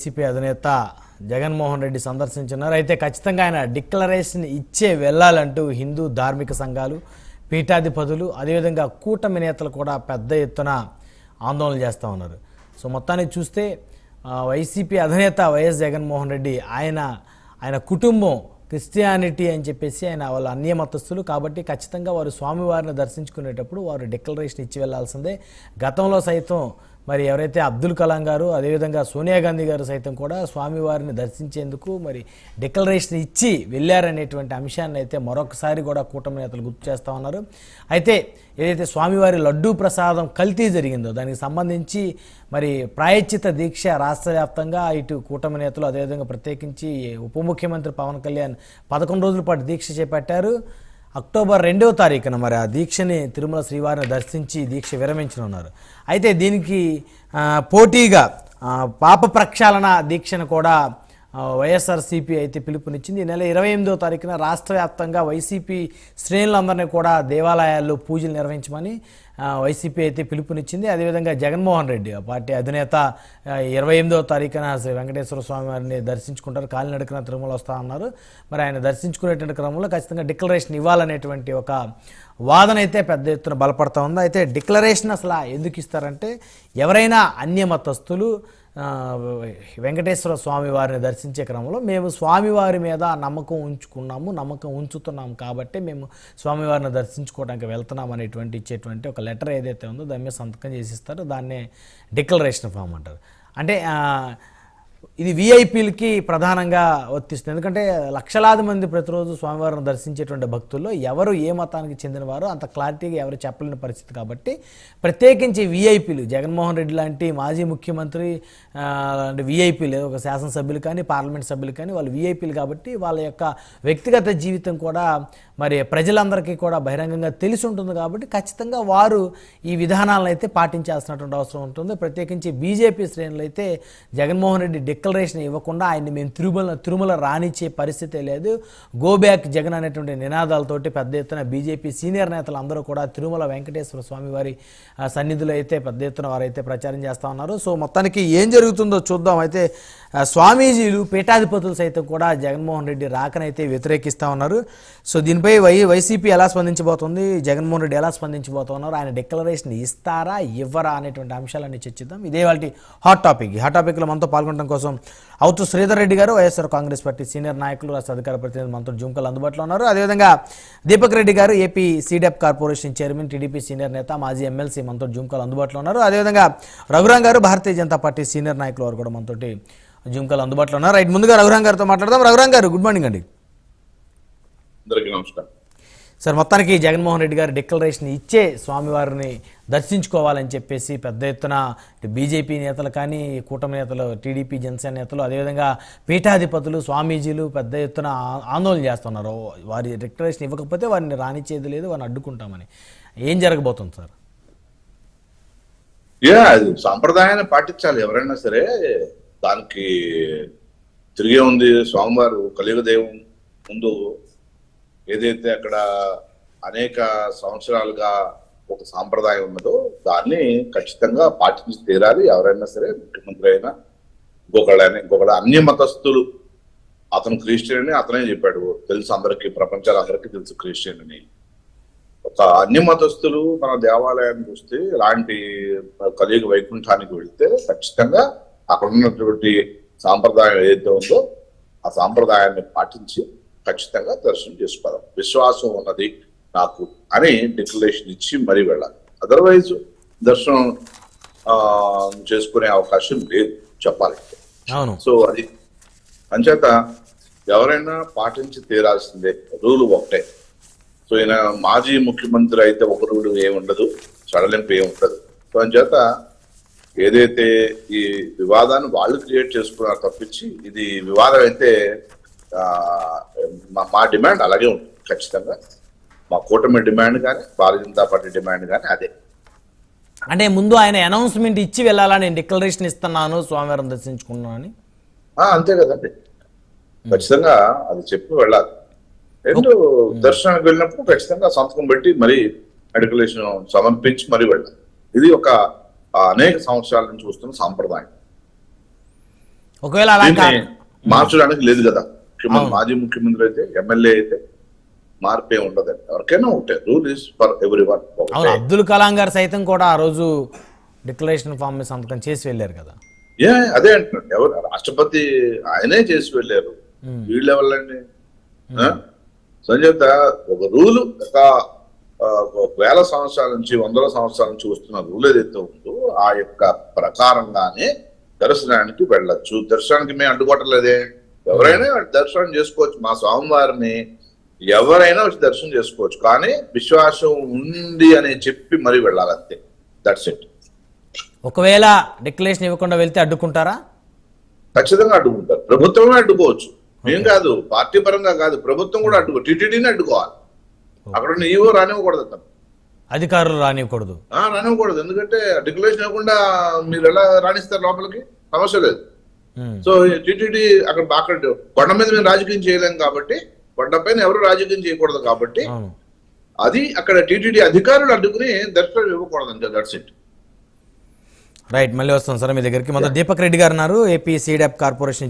YCP అధినేత జగన్మోహన్ రెడ్డి సందర్శించున్నారు. అయితే ఖచ్చితంగా ఆయన డిక్లరేషన్ ఇచ్చే వెళ్ళాలంటూ హిందూ ధార్మిక సంఘాలు, పీఠాధిపతులు, అదేవిధంగా కూటమి నేతలు కూడా పెద్ద ఎత్తున ఆందోళన చేస్తూ ఉన్నారు. సో మొత్తానికి చూస్తే వైసీపీ అధినేత వైఎస్ జగన్మోహన్ రెడ్డి ఆయన కుటుంబం క్రిస్టియానిటీ అని చెప్పేసి వాళ్ళ అన్య మతస్థులు కాబట్టి ఖచ్చితంగా వారు స్వామివారిని దర్శించుకునేటప్పుడు వారు డిక్లరేషన్ ఇచ్చి వెళ్లాల్సిందే. గతంలో సైతం మరి ఎవరైతే అబ్దుల్ కలాం గారు, అదేవిధంగా సోనియా గాంధీ గారు సైతం కూడా స్వామివారిని దర్శించేందుకు మరి డిక్లరేషన్ ఇచ్చి వెళ్ళారనేటువంటి అంశాన్ని అయితే మరొకసారి కూడా కూటమి నేతలు గుర్తు చేస్తూ ఉన్నారు. అయితే ఏదైతే స్వామివారి లడ్డూ ప్రసాదం కల్తీ జరిగిందో దానికి సంబంధించి మరి ప్రాయశ్చిత దీక్ష రాష్ట్ర వ్యాప్తంగా ఇటు కూటమి నేతలు, అదేవిధంగా ప్రత్యేకించి ఉప ముఖ్యమంత్రి పవన్ కళ్యాణ్ 11 రోజుల పాటు దీక్ష చేపట్టారు. అక్టోబర్ 2వ తారీఖున మరి ఆ దీక్షని తిరుమల శ్రీవారిని దర్శించి దీక్ష విరమించనున్నారు. అయితే దీనికి పోటీగా పాప ప్రక్షాళన దీక్షను కూడా వైఎస్ఆర్సీపీ అయితే పిలుపునిచ్చింది. ఈ నెల 28వ తారీఖున రాష్ట్ర వ్యాప్తంగా వైసీపీ శ్రేణులందరినీ కూడా దేవాలయాల్లో పూజలు నిర్వహించమని వైసీపీ అయితే పిలుపునిచ్చింది. అదేవిధంగా జగన్మోహన్ రెడ్డి పార్టీ అధినేత 28వ తారీఖున శ్రీ వెంకటేశ్వర స్వామి వారిని దర్శించుకుంటారు. కాలినడకన తిరుమల వస్తా ఉన్నారు. మరి ఆయన దర్శించుకునేటువంటి క్రమంలో ఖచ్చితంగా డిక్లరేషన్ ఇవ్వాలనేటువంటి ఒక వాదన అయితే పెద్ద ఎత్తున బలపడతా ఉంది. అయితే డిక్లరేషన్ అసలు ఎందుకు ఇస్తారంటే ఎవరైనా అన్య మతస్థులు వెంకటేశ్వర స్వామి వారిని దర్శించే క్రమంలో మేము స్వామివారి మీద నమ్మకం ఉంచుతున్నాము కాబట్టి మేము స్వామివారిని దర్శించుకోవడానికి వెళ్తున్నాం అనేటువంటి ఇచ్చేటువంటి ఒక లెటర్ ఏదైతే ఉందో దాని మీద సంతకం చేసి ఇస్తారో దాన్నే డిక్లరేషన్ ఫామ్ అంటారు. అంటే ఇది విఐపీలకి ప్రధానంగా వర్తిస్తుంది. ఎందుకంటే లక్షలాది మంది ప్రతిరోజు స్వామివారిని దర్శించేటువంటి భక్తుల్లో ఎవరు ఏ మతానికి చెందినవారో అంత క్లారిటీగా ఎవరు చెప్పలేని పరిస్థితి కాబట్టి ప్రత్యేకించి విఐపీలు, జగన్మోహన్ రెడ్డి లాంటి మాజీ ముఖ్యమంత్రి అంటే విఐపీలు, ఒక శాసనసభ్యులు కానీ పార్లమెంట్ సభ్యులు కానీ వాళ్ళు విఐపీలు కాబట్టి వాళ్ళ యొక్క వ్యక్తిగత జీవితం కూడా మరి ప్రజలందరికీ కూడా బహిరంగంగా తెలిసి ఉంటుంది కాబట్టి ఖచ్చితంగా వారు ఈ విధానాలను అయితే పాటించాల్సినటువంటి అవసరం ఉంటుంది. ప్రత్యేకించి బీజేపీ శ్రేణులు అయితే జగన్మోహన్ రెడ్డి డిక్లరేషన్ ఇవ్వకుండా ఆయన్ని మేము తిరుమల రానిచ్చే పరిస్థితే లేదు, గో బ్యాక్ జగన్ అనేటువంటి నినాదాలతోటి పెద్ద ఎత్తున బీజేపీ సీనియర్ నేతలు అందరూ కూడా తిరుమల వెంకటేశ్వర స్వామి వారి సన్నిధిలో అయితే పెద్ద ఎత్తున వారైతే ప్రచారం చేస్తూ ఉన్నారు. సో మొత్తానికి ఏం జరుగుతుందో చూద్దాం. అయితే స్వామీజీలు, పీఠాధిపతులు సైతం కూడా జగన్మోహన్ రెడ్డి రాకనైతే వ్యతిరేకిస్తూ ఉన్నారు. సో దీనిపై వైసీపీ ఎలా స్పందించబోతుంది, జగన్మోహన్ రెడ్డి ఎలా స్పందించబోతున్నారు, ఆయన డిక్లరేషన్ ఇస్తారా ఇవ్వరా అనేటువంటి అంశాలన్నీ చర్చిద్దాం. ఇదే వాళ్ళ హాట్ టాపిక్లో మనతో పాల్గొనడం కోసం అవుతు శ్రీధర్ రెడ్డి గారు, వైఎస్ఆర్ కాంగ్రెస్ పార్టీ సీనియర్ నాయకులు, రాష్ట్ర అధికార ప్రతినిధి మనతో జూమ్కల్ అందుబాటులో ఉన్నారు. అదేవిధంగా దీపక్ రెడ్డి గారు, AP SEEDAP corporation chairman, TDP senior నేత, మాజీ ఎమ్మెల్సీ మనతో జూమ్కల్ అందుబాటులో ఉన్నారు. అదేవిధంగా రఘురాం గారు, భారతీయ జనతా పార్టీ సీనియర్ నాయకులు వారు కూడా మనతో జూమ్కల్ అందుబాటులో ఉన్నారు. రైట్, ముందుగా రఘురాం గారితో మాట్లాడదాం. రఘురాం గారు, గుడ్ మార్నింగ్ అండి. నమస్కారం సార్. మొత్తానికి జగన్మోహన్ రెడ్డి గారు డిక్లరేషన్ ఇచ్చే స్వామివారిని దర్శించుకోవాలని చెప్పేసి పెద్ద ఎత్తున బీజేపీ నేతలు కానీ, కూటమి నేతలు, టీడీపీ జనసేన నేతలు, అదేవిధంగా పీఠాధిపతులు, స్వామీజీలు పెద్ద ఎత్తున ఆందోళన చేస్తున్నారు. వారి డిక్లరేషన్ ఇవ్వకపోతే వారిని రానిచ్చేది లేదు, వారిని అడ్డుకుంటామని. ఏం జరగబోతుంది సార్? అది సాంప్రదాయాన్ని పాటించాలి ఎవరైనా సరే. దానికి తిరిగే ఉంది. స్వామివారు కలియుగ దైవం ముందు ఏదైతే అక్కడ అనేక సంవత్సరాలుగా ఒక సాంప్రదాయం ఉన్నదో దాన్ని ఖచ్చితంగా పాటించి తీరాలి ఎవరైనా సరే. ముఖ్యమంత్రి అయినా ఇంకొకళ్ళ అన్య మతస్థులు, అతను క్రిస్టియన్ అని అతనే చెప్పాడు, తెలుసు అందరికీ, ప్రపంచాలు అందరికీ తెలుసు క్రిస్టియన్ అని. ఒక అన్య మతస్థులు మన దేవాలయానికి వస్తే, ఇలాంటి కలియుగ వైకుంఠానికి వెళితే ఖచ్చితంగా అక్కడ ఉన్నటువంటి సాంప్రదాయం ఏదైతే ఉందో ఆ సాంప్రదాయాన్ని పాటించి ఖచ్చితంగా దర్శనం చేసుకోవాలి. విశ్వాసం ఉన్నది నాకు అని డిక్లరేషన్ ఇచ్చి మరీ వెళ్ళాలి. అదర్వైజ్ దర్శనం చేసుకునే అవకాశం లేదు చెప్పాలి. సో అది అంచేత ఎవరైనా పాటించి తీరాల్సిందే. రూలు ఒకటే. సో ఈయన మాజీ ముఖ్యమంత్రి అయితే ఒక రూలు ఏముండదు, సడలింపు ఏముండదు. సో అంచేత ఏదైతే ఈ వివాదాన్ని వాళ్ళు క్రియేట్ చేసుకున్నారు తప్పించి ఇది వివాదం అయితే మా డిమాండ్ అలాగే ఉంటుంది. ఖచ్చితంగా మా కూటమి డిమాండ్ కానీ, భారతీయ జనతా పార్టీ డిమాండ్ కానీ అదే. అంటే ముందు ఆయన అనౌన్స్మెంట్ ఇచ్చి వెళ్ళాలని, డిక్లరేషన్ ఇస్తున్నాను స్వామివారిని దర్శించుకున్నాను అని. అంతే కదండి, ఖచ్చితంగా అది చెప్పి వెళ్ళాలి. దర్శనానికి వెళ్ళినప్పుడు ఖచ్చితంగా సంతకం పెట్టి మరీ డిక్లరేషన్ సమర్పించి మరీ వెళ్ళాలి. ఇది ఒక అనేక సంవత్సరాల నుంచి చూస్తున్న సాంప్రదాయం. ఒకవేళ అలా దీన్ని మార్చడానికి లేదు కదా. మాజీ ముఖ్యమంత్రి అయితే, ఎమ్మెల్యే అయితే మార్పే ఉండదండి. ఎవరికైనా ఒకటే, rule is for every one. అవును, అబ్దుల్ కలాం గారు సైతం కూడా ఆ రోజు డిక్లరేషన్ ఫామ్ మీద సంతకం చేసి వెళ్ళారు కదా. అదే అంటున్నాడు, ఎవరు రాష్ట్రపతి ఆయనే చేసి వెళ్ళారు, వీళ్ళు ఎవరండి? సంజీత, ఒక రూలు ఒక వేల సంవత్సరాల నుంచి, వందల సంవత్సరాల నుంచి వస్తున్న రూల్ ఏదైతే ఉందో ఆ యొక్క ప్రకారంగానే దర్శనానికి వెళ్ళొచ్చు. దర్శనానికి మేము అడ్డుకోవట్లేదే, ఎవరైనా దర్శనం చేసుకోవచ్చు. మా స్వామివారిని ఎవరైనా వచ్చి దర్శనం చేసుకోవచ్చు, కానీ విశ్వాసం ఉంది అని చెప్పి మరి వెళ్ళాలంతే. That's it. ఒకవేళ డిక్లరేషన్ ఇవ్వకుండా వెళ్తే అడ్డుకుంటారా? ఖచ్చితంగా అడ్డుకుంటారు. ప్రభుత్వమే అడ్డుకోవచ్చు, మేము కాదు, పార్టీ పరంగా కాదు, ప్రభుత్వం కూడా టీటీడీని అడ్డుకోవాలి. అక్కడ ఈవో రానివ్వకూడదు, అతను అధికారులు రానివ్వకూడదు. రానివ్వకూడదు. ఎందుకంటే డిక్లరేషన్ ఇవ్వకుండా మీరు ఎలా రాణిస్తారు లోపలికి? సమస్య లేదు. సో టీటీడీ అక్కడ కొండ మీద మేము రాజకీయం చేయలేం కాబట్టి, కొండపైన ఎవరు రాజకీయం చేయకూడదు కాబట్టి అది అక్కడ టీటీడీ అధికారులు అడ్డుకుని దర్శనం ఇవ్వకూడదు అంతే. That's it. రైట్, మళ్ళీ వస్తాం సార్ మీ దగ్గరికి. మొదటి దీపక్ రెడ్డి గారు ఉన్నారు, ఏపీ సీడాప్ కార్పొరేషన్